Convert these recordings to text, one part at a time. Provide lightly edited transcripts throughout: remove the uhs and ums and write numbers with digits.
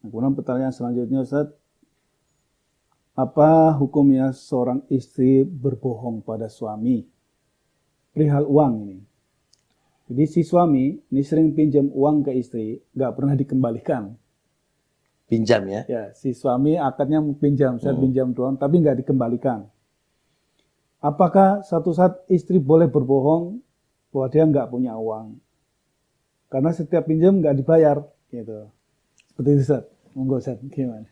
Nah, kemudian pertanyaan selanjutnya, Ustaz, apa hukumnya seorang istri berbohong pada suami perihal uang ini? Jadi si suami ini sering pinjam uang ke istri, nggak pernah dikembalikan. Pinjam ya. Ya, si suami akadnya pinjam, saya pinjam doang, tapi nggak dikembalikan. Apakah satu saat istri boleh berbohong bahwa dia nggak punya uang? Karena setiap pinjam nggak dibayar, gitu. Seperti itu, Ustaz. Monggo, Ustaz, gimana?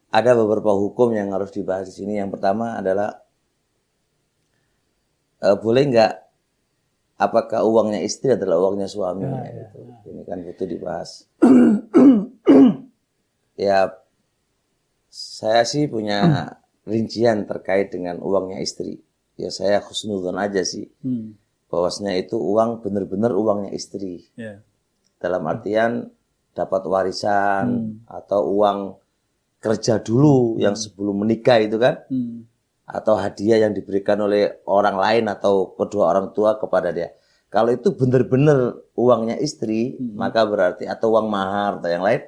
Ada beberapa hukum yang harus dibahas di sini. Yang pertama adalah boleh nggak apakah uangnya istri adalah uangnya suami? Gitu. Ini kan butuh dibahas. Ya, saya sih punya rincian terkait dengan uangnya istri. Ya saya husnudzon aja sih. Bahwasanya itu uang benar-benar uangnya istri. Dalam artian dapat warisan atau uang kerja dulu yang sebelum menikah itu kan. Atau hadiah yang diberikan oleh orang lain atau kedua orang tua kepada dia. Kalau itu benar-benar uangnya istri, maka berarti, atau uang mahar atau yang lain,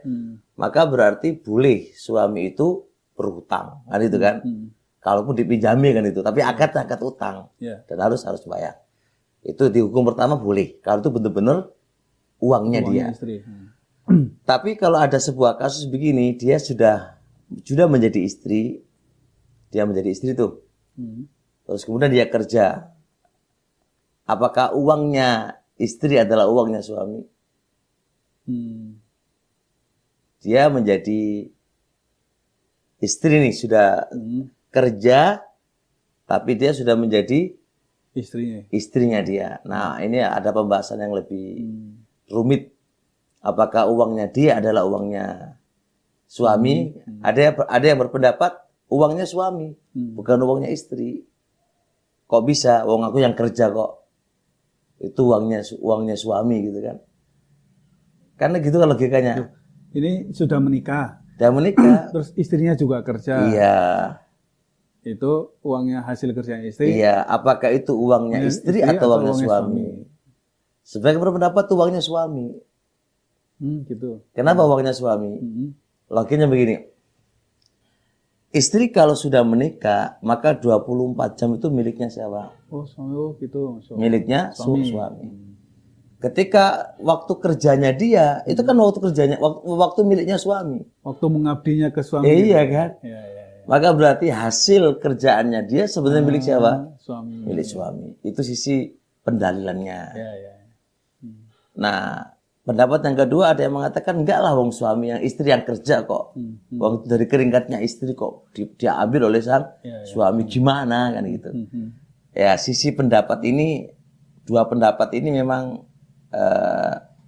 maka berarti boleh suami itu berhutang, kan itu kan? Kalaupun dipinjami kan itu, tapi akad utang dan harus bayar. Itu di hukum pertama boleh, kalau itu benar-benar uangnya dia. Istri. Tapi kalau ada sebuah kasus begini, dia sudah menjadi istri, dia menjadi istri tuh, terus kemudian dia kerja. Apakah uangnya istri adalah uangnya suami? Dia menjadi istri nih, sudah kerja, tapi dia sudah menjadi istrinya dia. Nah, ini ada pembahasan yang lebih rumit. Apakah uangnya dia adalah uangnya suami? Ada yang berpendapat uangnya suami, bukan uangnya istri. Kok bisa? Uang aku yang kerja kok. Itu uangnya suami gitu kan. Karena gitu kan logikanya. Ini sudah menikah. Sudah menikah. Terus istrinya juga kerja. Iya. Itu uangnya hasil kerjanya istri. Iya. Apakah itu uangnya istri atau uangnya suami? Sebagai berpendapat itu uangnya suami. Gitu. Kenapa uangnya suami? Logikanya begini. Istri kalau sudah menikah, maka 24 jam itu miliknya siapa? Oh, suami gitu. Miliknya suami. Ketika waktu kerjanya dia, itu kan waktu miliknya suami. Waktu mengabdinya ke suami. Iya kan? Ya. Maka berarti hasil kerjaannya dia sebenarnya milik siapa? Suami. Milik suami. Itu sisi pendalilannya. Nah, pendapat yang kedua ada yang mengatakan enggak lah, wong suami yang istri yang kerja kok. Wong dari keringatnya istri kok dia ambil oleh sang suami, gimana kan gitu. Ya, sisi pendapat ini, dua pendapat ini memang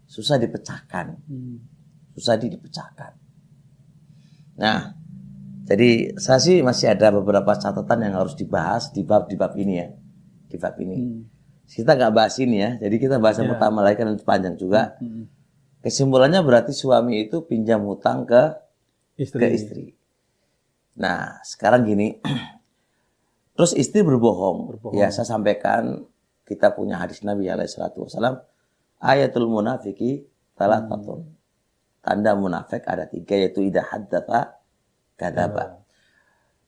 susah dipecahkan. Susah dipecahkan. Nah, jadi saya sih masih ada beberapa catatan yang harus dibahas di bab ini ya. Di bab ini. Kita nggak bahas ini ya, jadi kita bahas yang pertama lagi kan panjang juga. Kesimpulannya berarti suami itu pinjam hutang ke istri. Nah, sekarang gini, terus istri berbohong. Ya, saya sampaikan kita punya hadis Nabi SAW, ayatul munafiki thalathatun. Tanda munafik ada 3, yaitu idza haddatsa kadzaba.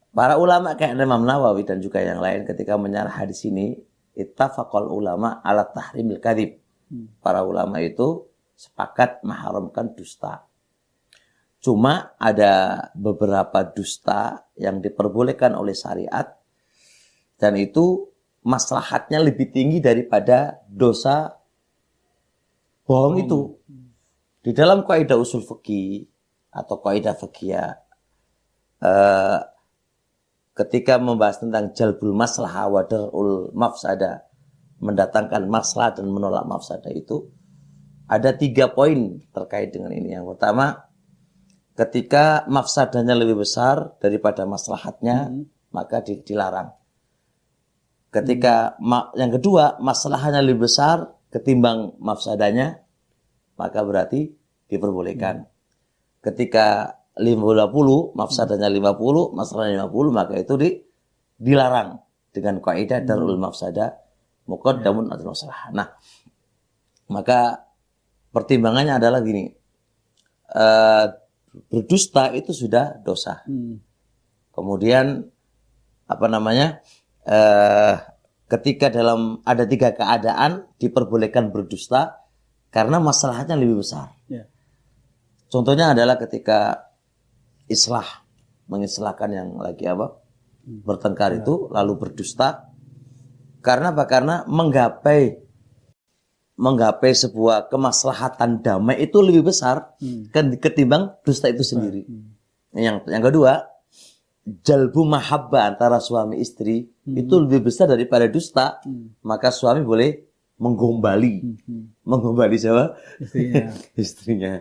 Para ulama kayak Imam Nawawi dan juga yang lain ketika menyarah hadis ini, ittafaqal ulama ala tahrimil kadzib. Para ulama itu sepakat mengharamkan dusta. Cuma ada beberapa dusta yang diperbolehkan oleh syariat dan itu maslahatnya lebih tinggi daripada dosa bohong itu. Di dalam kaidah usul fikih atau kaidah fikih ketika membahas tentang jalbul maslahah wa darul mafsadah, mendatangkan maslahat dan menolak mafsadah, itu ada 3 poin terkait dengan ini. Yang pertama, ketika mafsadahnya lebih besar daripada maslahatnya, maka dilarang. Ketika yang kedua, maslahatnya lebih besar ketimbang mafsadahnya, maka berarti diperbolehkan. Ketika 50, mafsadahnya 50, masalahnya 50, maka itu dilarang dengan kaidah darul mafsadah muqaddamun alal maslahah. Nah, maka pertimbangannya adalah gini. berdusta itu sudah dosa. Kemudian ketika ada 3 keadaan diperbolehkan berdusta karena masalahnya lebih besar. Contohnya adalah ketika mengislahkan yang lagi bertengkar itu lalu berdusta. Karena apa? Karena menggapai sebuah kemaslahatan damai itu lebih besar ketimbang dusta itu sendiri. Yang kedua, jalbu mahabbah antara suami istri itu lebih besar daripada dusta. Maka suami boleh menggombali siapa? Istrinya.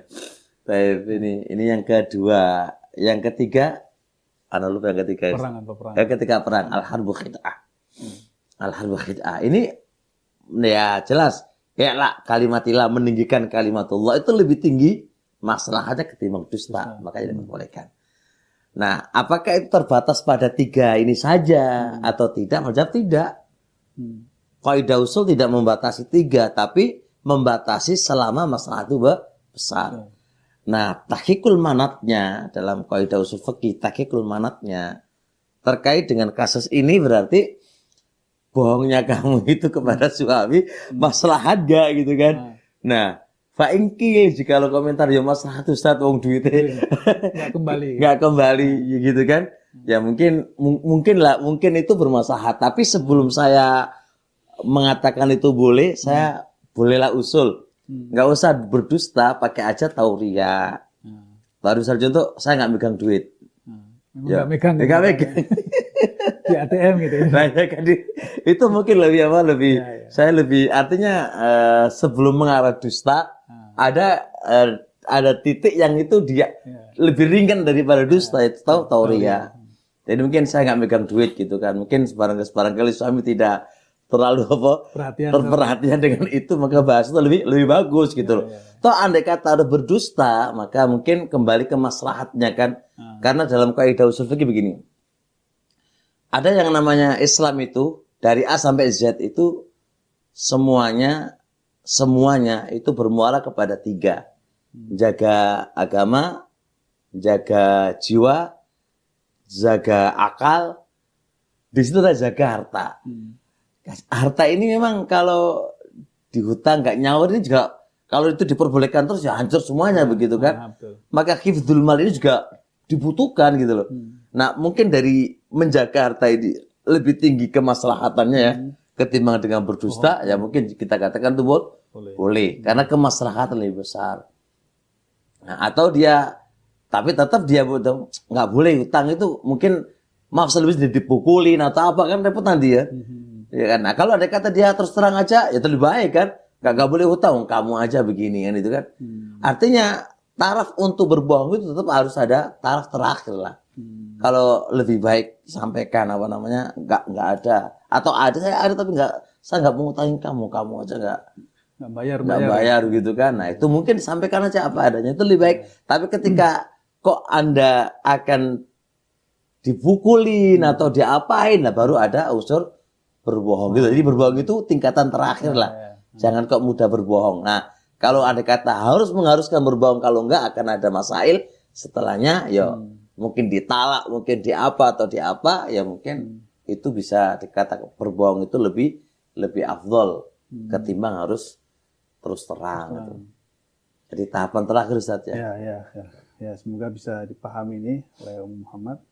Baik, ini yang kedua. Yang ketiga, lupa yang ketiga. Perang. Yang ketiga perang, al-harbu khid'ah. Al-harbu khid'ah. Ini ya jelas, kalimatilah meninggikan kalimatullah itu lebih tinggi masalahnya ketimbang dusta, makanya diperbolehkan. Nah, apakah itu terbatas pada 3 ini saja atau tidak? Menjawab tidak. Kaidah usul tidak membatasi 3, tapi membatasi selama masalah itu besar. Nah, tahqiqul manatnya dalam kaidah usul fikih, tahqiqul manatnya terkait dengan kasus ini berarti bohongnya kamu itu kepada suami maslahat gak gitu kan? Nah, fa'ingkil jika lo komentar ya maslahat Ustaz wong duitnya nggak kembali gitu kan? Ya mungkin itu bermaslahat. Tapi sebelum saya mengatakan itu boleh, saya bolehlah usul. Nggak usah berdusta, pakai aja tauria. Baru saja contoh, saya nggak megang duit. Nggak megang. Di ATM gitu. Nah, ya kan, itu mungkin saya lebih artinya sebelum mengarah dusta ada titik yang itu dia lebih ringan daripada dusta, itu tahu tauria. Jadi mungkin saya nggak megang duit gitu kan. Mungkin barangkali suami tidak terlalu perhatian dengan itu, maka bahas itu lebih bagus gitu loh. Toh andai kata ada berdusta, maka mungkin kembali ke maslahatnya kan. Karena dalam kaidah usul fikih begini. Ada yang namanya Islam itu dari A sampai Z itu semuanya itu bermuara kepada 3. Jaga agama, jaga jiwa, jaga akal. Di situ ada jaga harta. Harta ini memang kalau dihutang nggak nyaur ini juga kalau itu diperbolehkan terus ya hancur semuanya begitu kan. Maka hifdzul mal ini juga dibutuhkan gitu loh. Nah mungkin dari menjaga harta ini lebih tinggi kemaslahatannya ya ketimbang dengan berdusta ya mungkin kita katakan itu boleh karena kemaslahatan lebih besar. Nah, atau tapi tetap dia nggak boleh hutang itu mungkin selebih dipukulin atau apa kan repot nanti ya. Ya kan? Nah, kalau ada kata dia terus terang aja, ya lebih baik kan? Gak boleh hutang, kamu aja begini kan itu kan? Artinya taraf untuk berbohong itu tetap harus ada taraf terakhir lah. Kalau lebih baik sampaikan nggak ada atau saya ada tapi saya nggak mau ngutangin kamu aja nggak bayar gitu kan? Nah itu mungkin sampaikan aja apa adanya itu lebih baik. Tapi ketika kok Anda akan dipukulin atau diapain, nah baru ada unsur berbohong gitu. Jadi berbohong itu tingkatan terakhir lah. Jangan kok mudah berbohong. Nah, kalau ada kata mengharuskan berbohong, kalau enggak akan ada masail setelahnya mungkin ditalak, mungkin atau ya mungkin itu bisa dikatakan berbohong itu lebih afdol ketimbang harus terus terang gitu. Jadi tahapan terakhir Ustaz ya. Ya, semoga bisa dipahami ini oleh Muhammad.